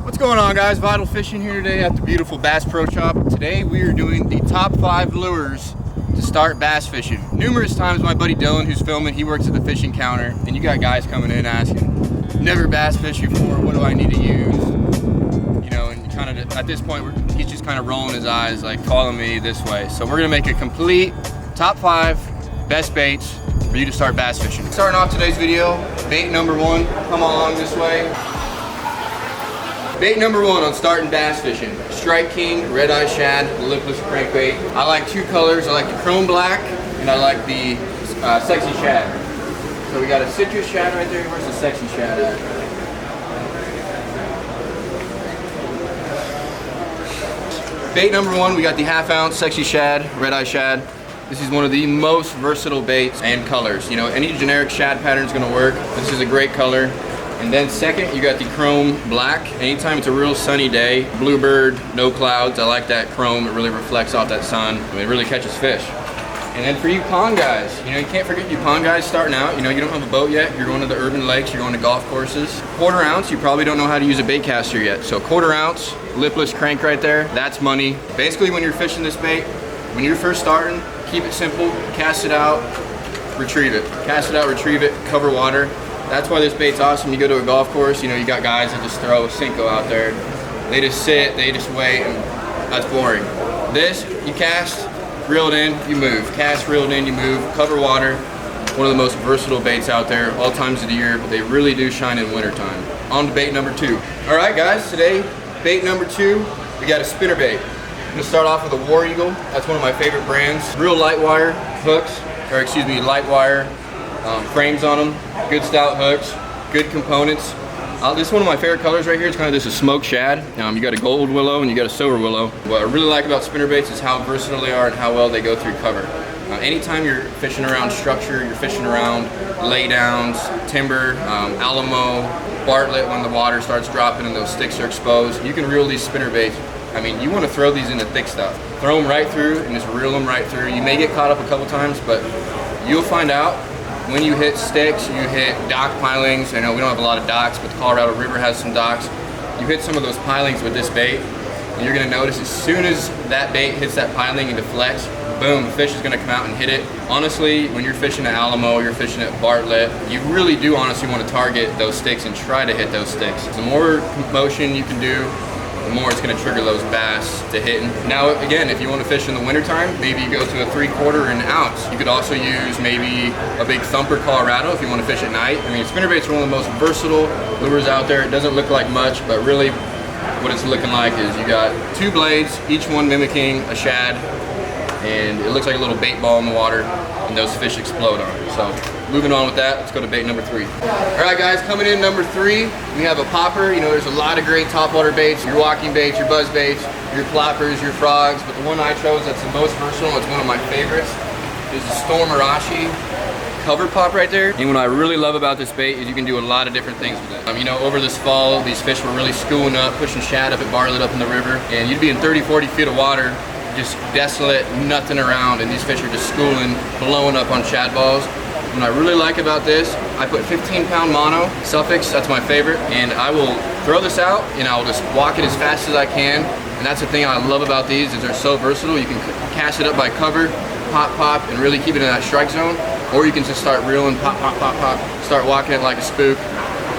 What's going on, guys? Vital Fishing here today at the beautiful Bass Pro Shop. Today we are doing the top 5 lures to start bass fishing. Numerous times my buddy Dylan, who's filming, he works at the fishing counter, and you got guys coming in asking, never bass fished before, what do I need to use? You know, and kind of at this point he's just kind of rolling his eyes like, follow me this way. So we're gonna make a complete top 5 best baits for you to start bass fishing. Starting off today's video, bait number 1, come along this way. Bait number 1 on starting bass fishing, Strike King, Red Eye Shad, Lipless Crankbait. I like 2 colors, I like the Chrome Black, and I like the Sexy Shad. So we got a citrus shad right there, where's the Sexy Shad at? Bait number 1, we got the 1/2 ounce Sexy Shad, Red Eye Shad. This is one of the most versatile baits and colors. You know, any generic shad pattern is gonna work. This is a great color. And then second, you got the Chrome Black. Anytime it's a real sunny day, bluebird, no clouds, I like that chrome. It really reflects off that sun. I mean, it really catches fish. And then for you pond guys, you know, you can't forget you pond guys starting out. You know, you don't have a boat yet. You're going to the urban lakes, you're going to golf courses. 1/4 ounce, you probably don't know how to use a bait caster yet. So 1/4 ounce, lipless crank right there, that's money. Basically, when you're fishing this bait, when you're first starting, keep it simple, cast it out, retrieve it. Cast it out, retrieve it, cover water. That's why this bait's awesome. You go to a golf course, you know, you got guys that just throw a Senko out there. They just sit, they just wait, and that's boring. This, you cast, reel it in, you move. Cast, reel it in, you move. Cover water. One of the most versatile baits out there, all times of the year, but they really do shine in wintertime. On to bait number 2. All right, guys, today, bait number 2, we got a spinnerbait. I'm gonna start off with a War Eagle. That's one of my favorite brands. Real light wire hooks, or excuse me, light wire frames on them. Good stout hooks, good components. This is one of my favorite colors right here. It's kind of this a smoked shad. You got a gold willow and you got a silver willow. What I really like about spinnerbaits is how versatile they are and how well they go through cover. Anytime you're fishing around structure, you're fishing around laydowns, timber, Alamo, Bartlett, when the water starts dropping and those sticks are exposed, you can reel these spinnerbaits. I mean, you want to throw these into thick stuff. Throw them right through and just reel them right through. You may get caught up a couple times, but you'll find out when you hit sticks, you hit dock pilings. I know we don't have a lot of docks, but the Colorado River has some docks. You hit some of those pilings with this bait, and you're gonna notice as soon as that bait hits that piling and deflects, boom, the fish is gonna come out and hit it. Honestly, when you're fishing at Alamo, you're fishing at Bartlett, you really do honestly want to target those sticks and try to hit those sticks. The more motion you can do, the more it's going to trigger those bass to hitting. Now, again, if you want to fish in the wintertime, maybe you go to a 3/4 and ounce. You could also use maybe a big thumper Colorado if you want to fish at night. I mean, spinnerbaits are one of the most versatile lures out there. It doesn't look like much, but really what it's looking like is you got 2 blades, each one mimicking a shad, and it looks like a little bait ball in the water, and those fish explode on it. So moving on with that, let's go to bait number 3. All right, guys, coming in number 3, we have a popper. You know, there's a lot of great topwater baits, your walking baits, your buzz baits, your ploppers, your frogs, but the one I chose that's the most versatile, it's one of my favorites, is the Storm Arashi cover pop right there. And what I really love about this bait is you can do a lot of different things with it. You know, over this fall, these fish were really schooling up, pushing shad up at Bartlett up in the river, and you'd be in 30, 40 feet of water, just desolate, nothing around, and these fish are just schooling, blowing up on shad balls. What I really like about this, I put 15-pound mono, Suffix, that's my favorite, and I will throw this out and I'll just walk it as fast as I can. And that's the thing I love about these is they're so versatile. You can cast it up by cover, pop, pop, and really keep it in that strike zone. Or you can just start reeling, pop, pop, pop, pop, start walking it like a spook,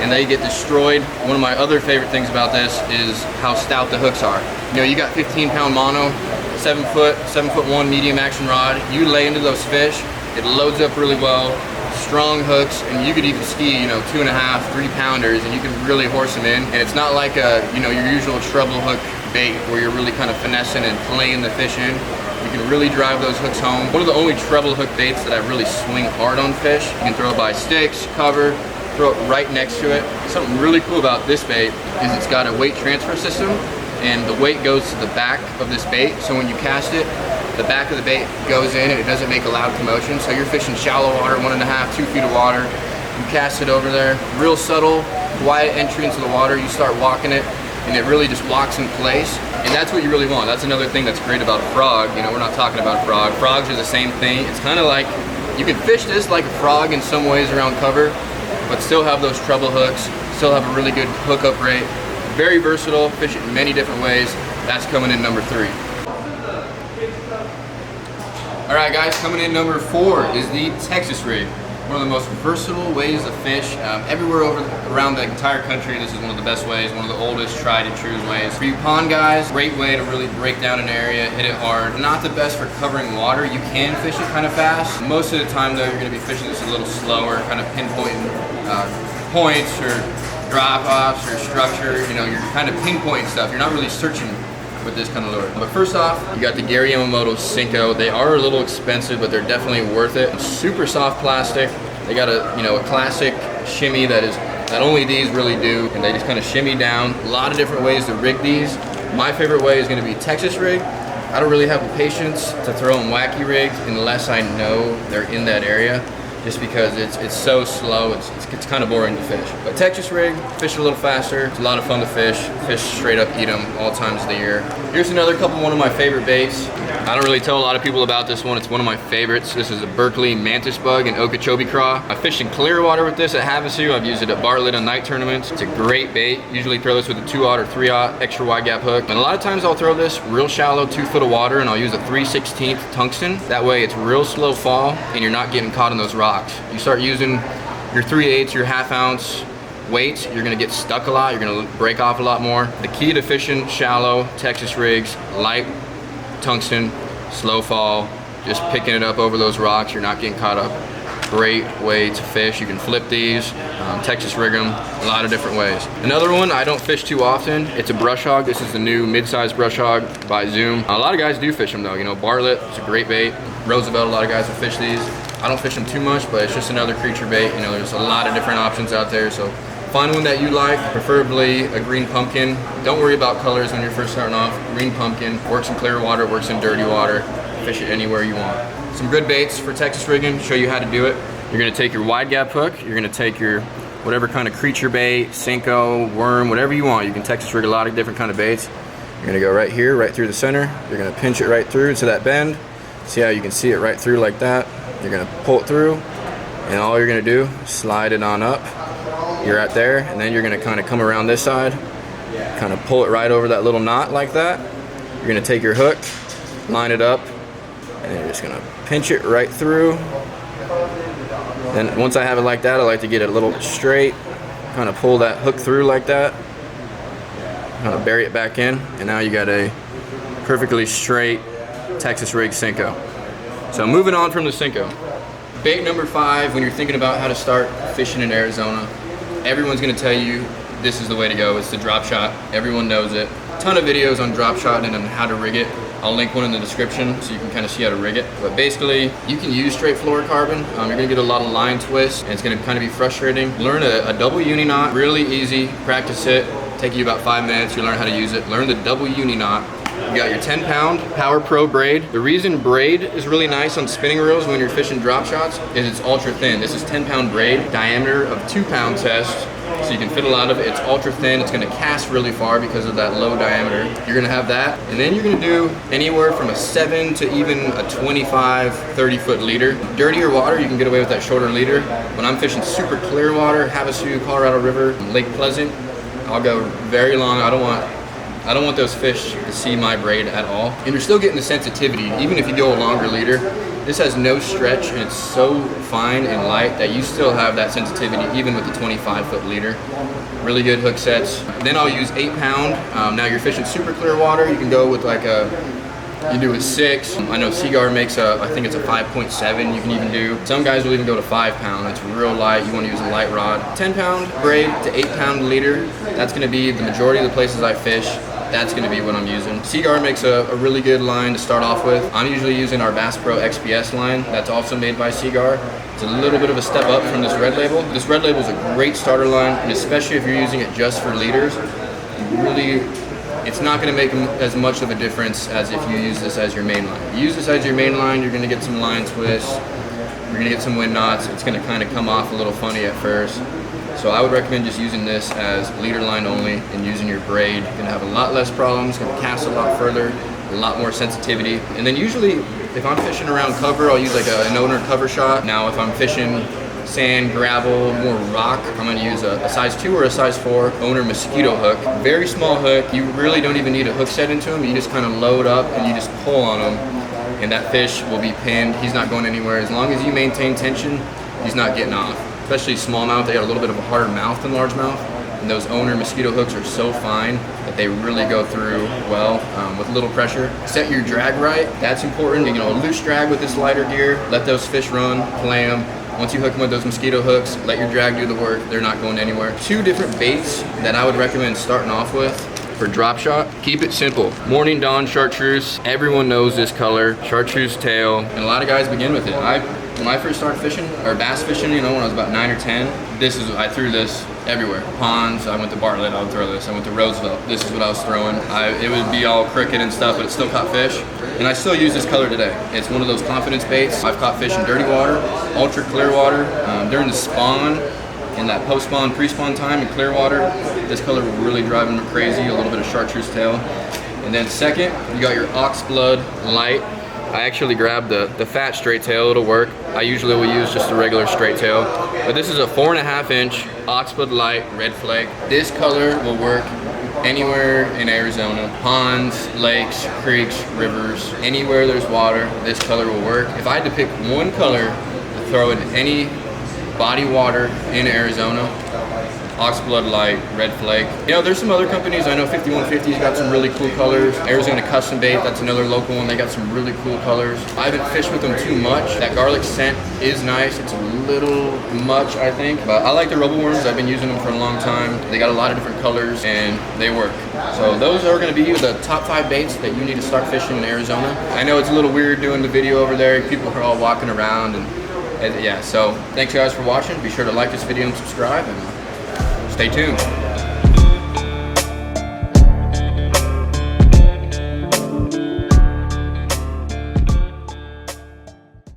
and they get destroyed. One of my other favorite things about this is how stout the hooks are. You know, you got 15-pound mono, 7'1" medium action rod. You lay into those fish, it loads up really well, strong hooks, and you could even ski, you know, 2.5, 3 pounders, and you can really horse them in. And it's not like you know, your usual treble hook bait where you're really kind of finessing and playing the fish in. You can really drive those hooks home. One of the only treble hook baits that I really swing hard on fish. You can throw it by sticks, cover, throw it right next to it. Something really cool about this bait is it's got a weight transfer system, and the weight goes to the back of this bait. So when you cast it, the back of the bait goes in and it doesn't make a loud commotion. So you're fishing shallow water, 1.5, 2 feet of water. You cast it over there, real subtle, quiet entry into the water. You start walking it and it really just locks in place. And that's what you really want. That's another thing that's great about a frog. You know, we're not talking about a frog. Frogs are the same thing. It's kind of like, you can fish this like a frog in some ways around cover, but still have those treble hooks, still have a really good hookup rate. Very versatile, fish it in many different ways. That's coming in number 3. All right guys, coming in number 4 is the Texas rig. One of the most versatile ways to fish. Everywhere around the entire country, this is one of the best ways, one of the oldest tried and true ways. For you pond guys, great way to really break down an area, hit it hard. Not the best for covering water. You can fish it kind of fast. Most of the time though, you're gonna be fishing this a little slower, kind of pinpointing points or drop-offs or structure. You know, you're kind of pinpointing stuff. You're not really searching with this kind of lure. But first off, you got the Yamamoto Senko. They are a little expensive, but they're definitely worth it. Super soft plastic. They got a classic shimmy that only these really do, and they just kind of shimmy down. A lot of different ways to rig these. My favorite way is going to be Texas rig. I don't really have the patience to throw in wacky rigs unless I know they're in that area, just because it's so slow, it's kind of boring to fish. But Texas rig, fish a little faster, it's a lot of fun to fish straight up, eat them all times of the year. Here's another one of my favorite baits. I don't really tell a lot of people about this one, it's one of my favorites. This is a Berkley Mantis bug and Okeechobee Craw. I fished in clear water with this at Havasu. I've used it at Bartlett on night tournaments. It's a great bait. Usually throw this with a 2/0 or 3/0 extra wide gap hook. And a lot of times I'll throw this real shallow, 2 foot of water, and I'll use a 3/16 tungsten. That way it's real slow fall and you're not getting caught in those rocks. You start using your 3/8, your 1/2 ounce weights, you're gonna get stuck a lot, you're gonna break off a lot more. The key to fishing shallow Texas rigs, light tungsten, slow fall, just picking it up over those rocks, you're not getting caught up. Great way to fish. You can flip these, Texas rig them, a lot of different ways. Another one I don't fish too often, it's a brush hog. This is the new mid-sized brush hog by Zoom. A lot of guys do fish them though, you know, Bartlett, it's a great bait. Roosevelt, a lot of guys will fish these. I don't fish them too much, but it's just another creature bait. You know, there's a lot of different options out there, so find one that you like, preferably a green pumpkin. Don't worry about colors when you're first starting off. Green pumpkin, works in clear water, works in dirty water. Fish it anywhere you want. Some good baits for Texas rigging, show you how to do it. You're gonna take your wide gap hook, you're gonna take your whatever kind of creature bait, Senko, worm, whatever you want. You can Texas rig a lot of different kind of baits. You're gonna go right here, right through the center. You're gonna pinch it right through to that bend. See how you can see it right through like that. You're gonna pull it through, and all you're gonna do, slide it on up. You're at there, and then you're gonna kind of come around this side, kind of pull it right over that little knot like that. You're gonna take your hook, line it up, and then you're just gonna pinch it right through. Then once I have it like that, I like to get it a little straight, kind of pull that hook through like that, kind of bury it back in, and now you got a perfectly straight Texas rig Senko. So moving on from the Senko. Bait number 5, when you're thinking about how to start fishing in Arizona, everyone's gonna tell you this is the way to go. It's the drop shot. Everyone knows it. A ton of videos on drop shot and on how to rig it. I'll link one in the description so you can kind of see how to rig it. But basically, you can use straight fluorocarbon. You're gonna get a lot of line twists, and it's gonna kind of be frustrating. Learn a double uni knot, really easy. Practice it. Take you about 5 minutes. You learn how to use it. Learn the double uni knot. You got your 10-pound Power Pro braid. The reason braid is really nice on spinning reels when you're fishing drop shots is it's ultra thin. This is 10-pound braid, diameter of 2-pound test, so you can fit a lot of it. It's ultra thin. It's gonna cast really far because of that low diameter. You're gonna have that, and then you're gonna do anywhere from a 7 to even a 25, 30-foot leader. Dirtier water, you can get away with that shorter leader. When I'm fishing super clear water, Havasu, Colorado River, Lake Pleasant, I'll go very long. I don't want those fish to see my braid at all. And you're still getting the sensitivity, even if you go a longer leader. This has no stretch, and it's so fine and light that you still have that sensitivity even with the 25-foot leader. Really good hook sets. Then I'll use 8-pound. Now you're fishing super clear water, you can go with like you do a 6. I know Seaguar makes I think it's a 5.7 you can even do. Some guys will even go to 5-pound. It's real light. You want to use a light rod. 10-pound braid to 8-pound leader. That's going to be the majority of the places I fish. That's going to be what I'm using. Seaguar makes a really good line to start off with. I'm usually using our Bass Pro XPS line. That's also made by Seaguar. It's a little bit of a step up from this Red Label. This Red Label is a great starter line, and especially if you're using it just for leaders, it's not going to make as much of a difference as if you use this as your main line. You use this as your main line, you're going to get some line twists, you're going to get some wind knots. It's going to kind of come off a little funny at first. So I would recommend just using this as leader line only and using your braid. You're going to have a lot less problems, going to cast a lot further, a lot more sensitivity. And then usually if I'm fishing around cover, I'll use like an owner cover shot. Now if I'm fishing sand, gravel, more rock, I'm gonna use a size 2 or a size 4 owner mosquito hook. Very small hook. You really don't even need a hook set into them. You just kind of load up and you just pull on them, and that fish will be pinned. He's not going anywhere. As long as you maintain tension, he's not getting off. Especially smallmouth, they got a little bit of a harder mouth than largemouth. And those owner mosquito hooks are so fine that they really go through well with little pressure. Set your drag right, that's important. You know, loose drag with this lighter gear, let those fish run, play them. Once you hook them with those mosquito hooks, let your drag do the work. They're not going anywhere. 2 different baits that I would recommend starting off with for drop shot. Keep it simple. Morning Dawn Chartreuse, everyone knows this color, Chartreuse tail, and a lot of guys begin with it. When I first started fishing, or bass fishing, you know, when I was about 9 or 10, I threw this everywhere. Ponds, I went to Bartlett, I would throw this. I went to Roosevelt, this is what I was throwing. It would be all cricket and stuff, but it still caught fish. And I still use this color today. It's one of those confidence baits. I've caught fish in dirty water, ultra clear water. During the spawn, in that post-spawn, pre-spawn time in clear water, this color will really drive them crazy, a little bit of chartreuse tail. And then second, you got your Oxblood light. I actually grabbed the fat straight tail, it'll work. I usually will use just a regular straight tail. But this is a 4.5 inch Oxblood light red flake. This color will work anywhere in Arizona. Ponds, lakes, creeks, rivers, anywhere there's water, this color will work. If I had to pick one color to throw in any body water in Arizona, Oxblood light, red flake. You know, there's some other companies. I know 5150's got some really cool colors. Arizona Custom Bait, that's another local one. They got some really cool colors. I haven't fished with them too much. That garlic scent is nice. It's a little much, I think. But I like the RoboWorms. I've been using them for a long time. They got a lot of different colors and they work. So those are gonna be the top 5 baits that you need to start fishing in Arizona. I know it's a little weird doing the video over there. People are all walking around and yeah, so thanks guys for watching. Be sure to like this video and subscribe, and stay tuned.